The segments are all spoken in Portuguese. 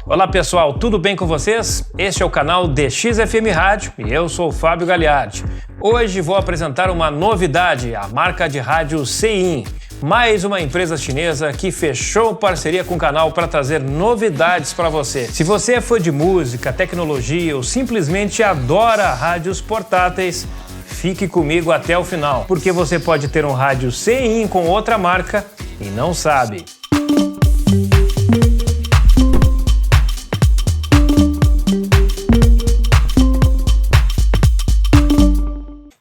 Olá pessoal, tudo bem com vocês? Este é o canal DXFM Rádio e eu sou o Fábio Gagliardi. Hoje vou apresentar uma novidade, a marca de rádio CIN, mais uma empresa chinesa que fechou parceria com o canal para trazer novidades para você. Se você é fã de música, tecnologia ou simplesmente adora rádios portáteis, fique comigo até o final, porque você pode ter um rádio CIN com outra marca e não sabe.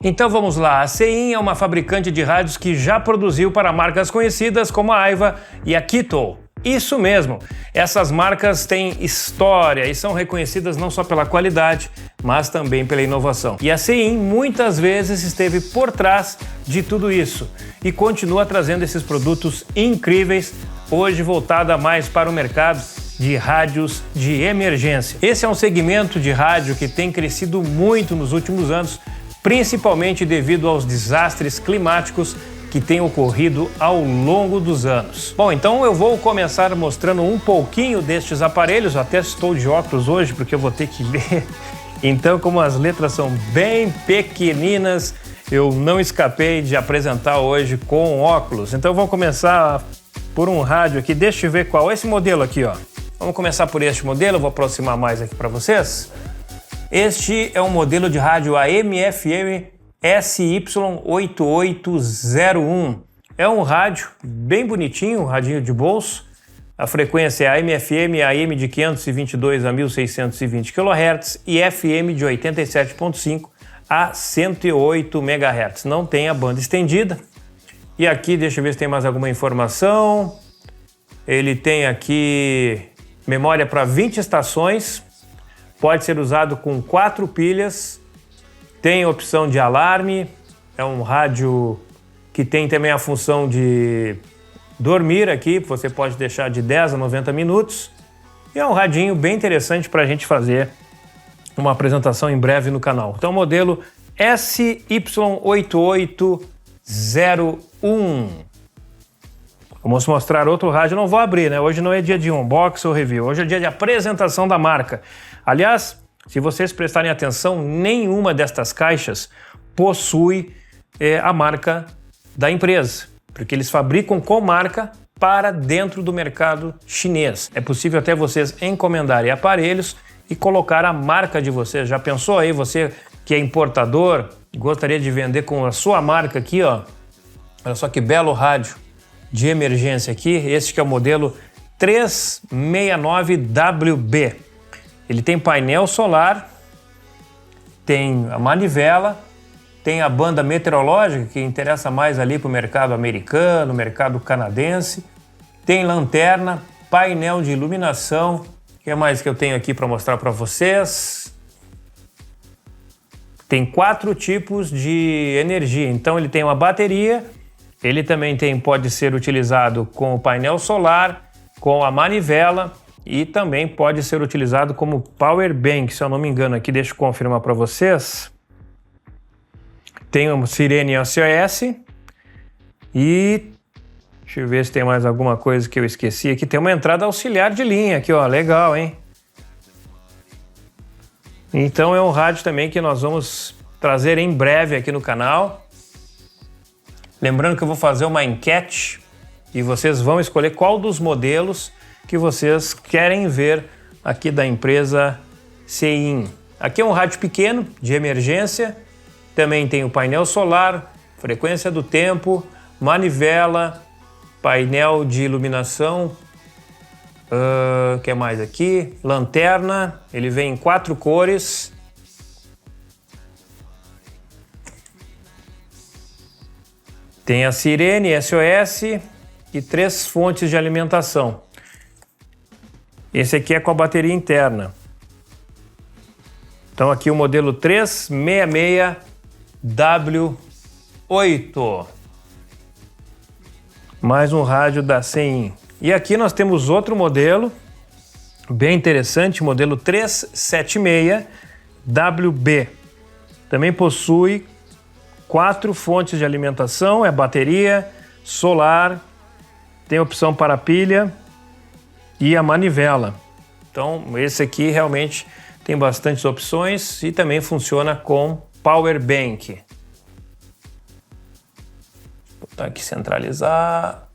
Então vamos lá, a CIN é uma fabricante de rádios que já produziu para marcas conhecidas como a Aiva e a Kittle. Isso mesmo, essas marcas têm história e são reconhecidas não só pela qualidade, mas também pela inovação. E a CIN muitas vezes esteve por trás de tudo isso e continua trazendo esses produtos incríveis, hoje voltada mais para o mercado de rádios de emergência. Esse é um segmento de rádio que tem crescido muito nos últimos anos, principalmente devido aos desastres climáticos que têm ocorrido ao longo dos anos. Bom, então eu vou começar mostrando um pouquinho destes aparelhos, até estou de óculos hoje porque eu vou ter que ler. Então, como as letras são bem pequeninas, eu não escapei de apresentar hoje com óculos. Então vamos começar por um rádio aqui, deixa eu ver qual é esse modelo aqui, ó. Vamos começar por este modelo, eu vou aproximar mais aqui para vocês. Este é um modelo de rádio AM/FM SY8801. É um rádio bem bonitinho, um radinho de bolso. A frequência é AM/FM, AM de 522 a 1620 kHz e FM de 87.5 a 108 MHz. Não tem a banda estendida. E aqui, deixa eu ver se tem mais alguma informação. Ele tem aqui memória para 20 estações. Pode ser usado com 4 pilhas, tem opção de alarme, é um rádio que tem também a função de dormir aqui, você pode deixar de 10 a 90 minutos. E é um radinho bem interessante para a gente fazer uma apresentação em breve no canal. Então, modelo SY8801. Vamos mostrar outro rádio, não vou abrir, né? Hoje não é dia de unboxing ou review, hoje é dia de apresentação da marca. Aliás, se vocês prestarem atenção, nenhuma destas caixas possui a marca da empresa, porque eles fabricam com marca para dentro do mercado chinês. É possível até vocês encomendarem aparelhos e colocar a marca de vocês. Já pensou aí, você que é importador, gostaria de vender com a sua marca aqui, ó. Olha só que belo rádio de emergência aqui, este que é o modelo 369WB. Ele tem painel solar, tem a manivela, tem a banda meteorológica, que interessa mais ali para o mercado americano, mercado canadense, tem lanterna, painel de iluminação. O que mais que eu tenho aqui para mostrar para vocês? Tem 4 tipos de energia, então ele tem uma bateria, ele também pode ser utilizado com o painel solar, com a manivela e também pode ser utilizado como power bank, se eu não me engano aqui, deixa eu confirmar para vocês. Tem uma sirene SOS e deixa eu ver se tem mais alguma coisa que eu esqueci aqui. Tem uma entrada auxiliar de linha aqui, ó, legal, hein? Então é um rádio também que nós vamos trazer em breve aqui no canal. Lembrando que eu vou fazer uma enquete e vocês vão escolher qual dos modelos que vocês querem ver aqui da empresa CIN. Aqui é um rádio pequeno, de emergência, também tem o painel solar, frequência do tempo, manivela, painel de iluminação, o que mais aqui? Lanterna, ele vem em 4 cores. Tem a sirene SOS e 3 fontes de alimentação. Esse aqui é com a bateria interna. Então aqui o modelo 366W8. Mais um rádio da CIN. E aqui nós temos outro modelo, bem interessante, modelo 376WB. Também possui 4 fontes de alimentação, é bateria, solar, tem opção para pilha e a manivela. Então, esse aqui realmente tem bastantes opções e também funciona com Power Bank. Vou botar aqui centralizar.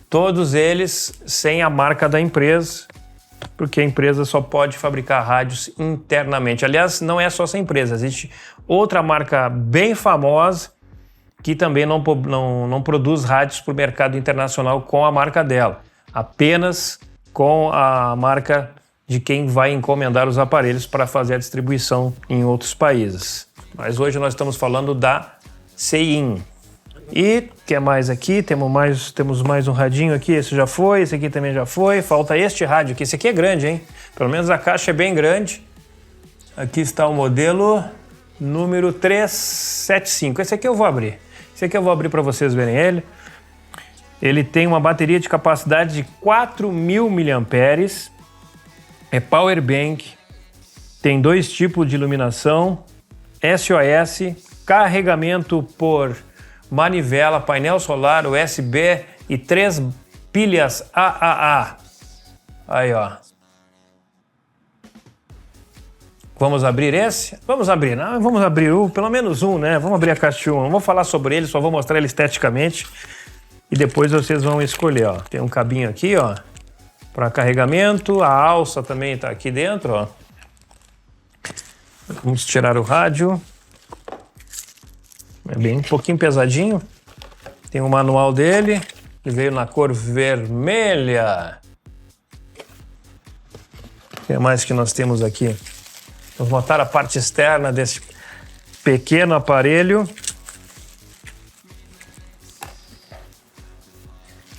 Todos eles sem a marca da empresa, porque a empresa só pode fabricar rádios internamente. Aliás, não é só essa empresa, existe outra marca bem famosa que também não produz rádios para o mercado internacional com a marca dela, apenas com a marca de quem vai encomendar os aparelhos para fazer a distribuição em outros países. Mas hoje nós estamos falando da SEIYN. E o que mais aqui? Temos mais um radinho aqui, esse já foi, esse aqui também já foi. Falta este rádio aqui, esse aqui é grande, hein? Pelo menos a caixa é bem grande. Aqui está o modelo número 375. Esse aqui eu vou abrir. Esse aqui eu vou abrir para vocês verem ele. Ele tem uma bateria de capacidade de 4.000 mAh. É Power Bank. Tem 2 tipos de iluminação. SOS, carregamento por manivela, painel solar, USB e 3 pilhas AAA. Aí, ó. Vamos abrir esse? Vamos abrir, não? Vamos abrir pelo menos um, né? Vamos abrir a caixa 1. Não vou falar sobre ele, só vou mostrar ele esteticamente. E depois vocês vão escolher, ó. Tem um cabinho aqui, ó, para carregamento. A alça também está aqui dentro, ó. Vamos tirar o rádio. É bem um pouquinho pesadinho. Tem o manual dele, que veio na cor vermelha. O que mais que nós temos aqui? Vamos mostrar a parte externa desse pequeno aparelho,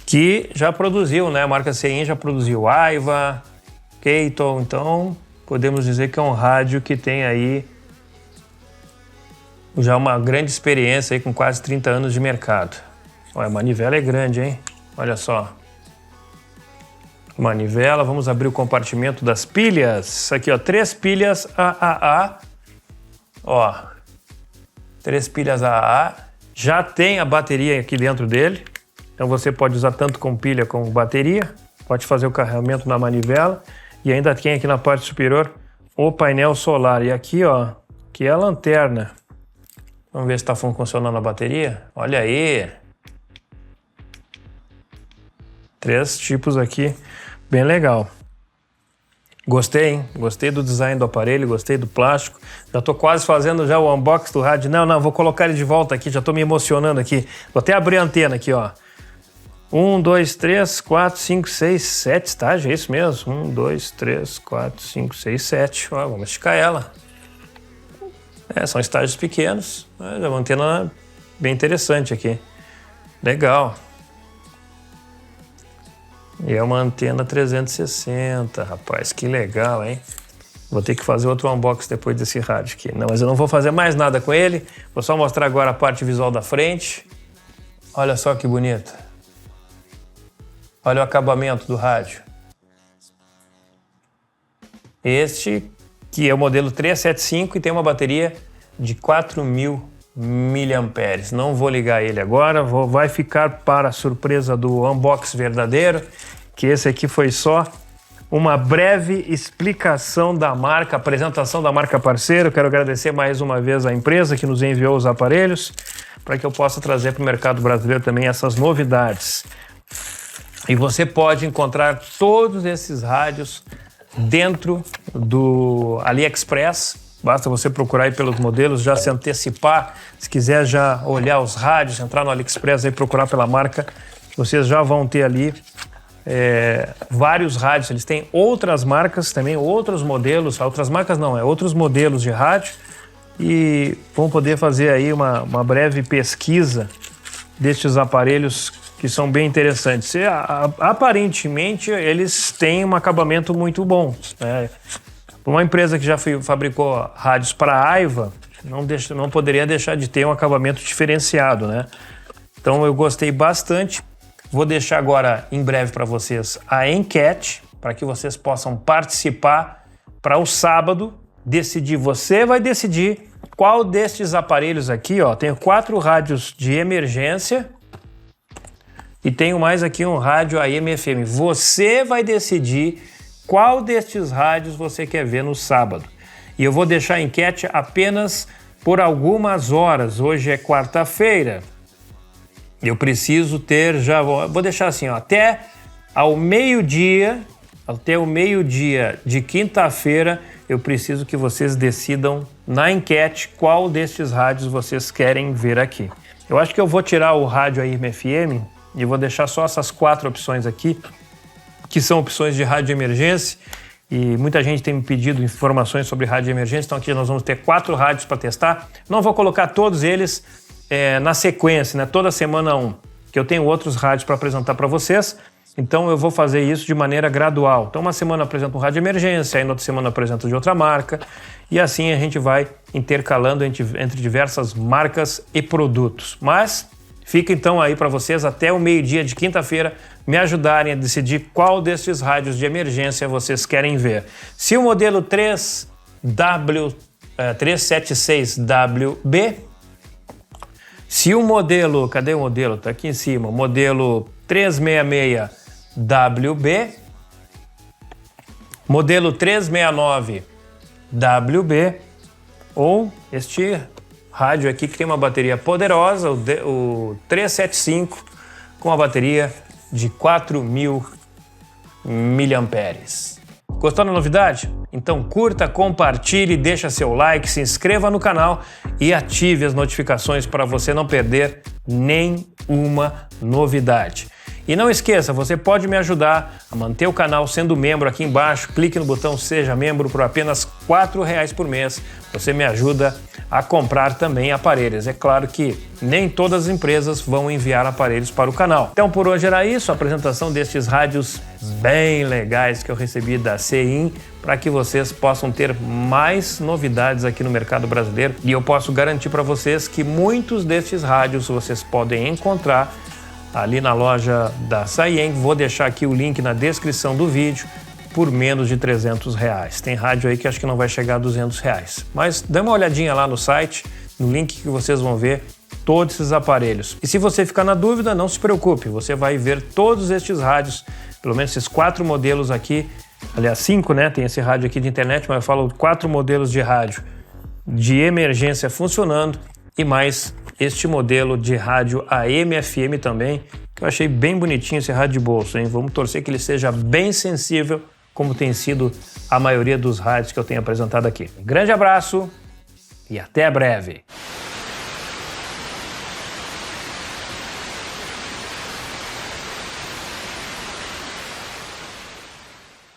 que já produziu, né? A marca SEIYN já produziu Aiva, Keitol, então podemos dizer que é um rádio que tem aí já uma grande experiência aí com quase 30 anos de mercado. Olha, a manivela é grande, hein? Olha só. Manivela, vamos abrir o compartimento das pilhas. Aqui, ó, 3 pilhas AAA. Ó, 3 pilhas AAA. Já tem a bateria aqui dentro dele. Então você pode usar tanto com pilha como bateria. Pode fazer o carregamento na manivela. E ainda tem aqui na parte superior o painel solar. E aqui, ó, que é a lanterna. Vamos ver se está funcionando a bateria. Olha aí. 3 tipos aqui. Bem legal. Gostei, hein? Gostei do design do aparelho, gostei do plástico. Já tô quase fazendo já o unboxing do rádio. Não, vou colocar ele de volta aqui, já tô me emocionando aqui. Vou até abrir a antena aqui, ó. 1, 2, 3, 4, 5, 6, 7 estágios, é isso mesmo? 1, 2, 3, 4, 5, 6, 7. Ó, vamos esticar ela. São estágios pequenos, mas é uma antena bem interessante aqui. Legal. E é uma antena 360, rapaz, que legal, hein? Vou ter que fazer outro unboxing depois desse rádio aqui. Não, mas eu não vou fazer mais nada com ele. Vou só mostrar agora a parte visual da frente. Olha só que bonito. Olha o acabamento do rádio. Este que é o modelo 375 e tem uma bateria de 4.000 mAh. Não vou ligar ele agora, vai ficar para a surpresa do unboxing verdadeiro, que esse aqui foi só uma breve explicação da marca, apresentação da marca parceira. Eu quero agradecer mais uma vez à empresa que nos enviou os aparelhos, para que eu possa trazer para o mercado brasileiro também essas novidades. E você pode encontrar todos esses rádios dentro do AliExpress. Basta você procurar aí pelos modelos, já se antecipar. Se quiser já olhar os rádios, entrar no AliExpress e procurar pela marca, vocês já vão ter ali vários rádios. Eles têm outras marcas também, outros modelos, outras marcas não, outros modelos de rádio, e vão poder fazer aí uma breve pesquisa destes aparelhos que são bem interessantes. Aparentemente, eles têm um acabamento muito bom, né? Uma empresa que já fabricou rádios para a Aiva, não poderia deixar de ter um acabamento diferenciado, né? Então eu gostei bastante. Vou deixar agora em breve para vocês a enquete, para que vocês possam participar para o sábado decidir. Você vai decidir qual destes aparelhos aqui, ó. Tenho 4 rádios de emergência, e tenho mais aqui um rádio AM/FM. Você vai decidir qual destes rádios você quer ver no sábado. E eu vou deixar a enquete apenas por algumas horas. Hoje é quarta-feira. Eu preciso ter vou deixar assim, ó, até o meio-dia de quinta-feira, eu preciso que vocês decidam na enquete qual destes rádios vocês querem ver aqui. Eu acho que eu vou tirar o rádio AM/FM e vou deixar só essas 4 opções aqui, que são opções de rádio de emergência, e muita gente tem me pedido informações sobre rádio de emergência, então aqui nós vamos ter 4 rádios para testar. Não vou colocar todos eles na sequência, né? Toda semana um, que eu tenho outros rádios para apresentar para vocês, então eu vou fazer isso de maneira gradual. Então uma semana eu apresento um rádio de emergência, aí na outra semana eu apresento de outra marca, e assim a gente vai intercalando entre diversas marcas e produtos. Mas fica então aí para vocês até o meio-dia de quinta-feira me ajudarem a decidir qual destes rádios de emergência vocês querem ver. Se o modelo 376WB, se o modelo, cadê o modelo? Tá aqui em cima, o modelo 366WB, modelo 369WB, ou este rádio aqui que tem uma bateria poderosa, o 375, com a bateria de 4.000 mAh. Gostou da novidade? Então curta, compartilhe, deixa seu like, se inscreva no canal e ative as notificações para você não perder nenhuma novidade. E não esqueça, você pode me ajudar a manter o canal sendo membro aqui embaixo. Clique no botão Seja Membro por apenas R$4 por mês. Você me ajuda a comprar também aparelhos. É claro que nem todas as empresas vão enviar aparelhos para o canal. Então por hoje era isso, a apresentação destes rádios bem legais que eu recebi da CEIM, para que vocês possam ter mais novidades aqui no mercado brasileiro. E eu posso garantir para vocês que muitos destes rádios vocês podem encontrar ali na loja da Saien. Vou deixar aqui o link na descrição do vídeo, por menos de R$300. Tem rádio aí que acho que não vai chegar a R$200. Mas dê uma olhadinha lá no site, no link que vocês vão ver todos esses aparelhos. E se você ficar na dúvida, não se preocupe, você vai ver todos estes rádios, pelo menos esses 4 modelos aqui, aliás 5, né? Tem esse rádio aqui de internet, mas eu falo 4 modelos de rádio de emergência funcionando, e mais este modelo de rádio AM/FM também, que eu achei bem bonitinho esse rádio de bolso, hein? Vamos torcer que ele seja bem sensível, como tem sido a maioria dos rádios que eu tenho apresentado aqui. Um grande abraço e até breve!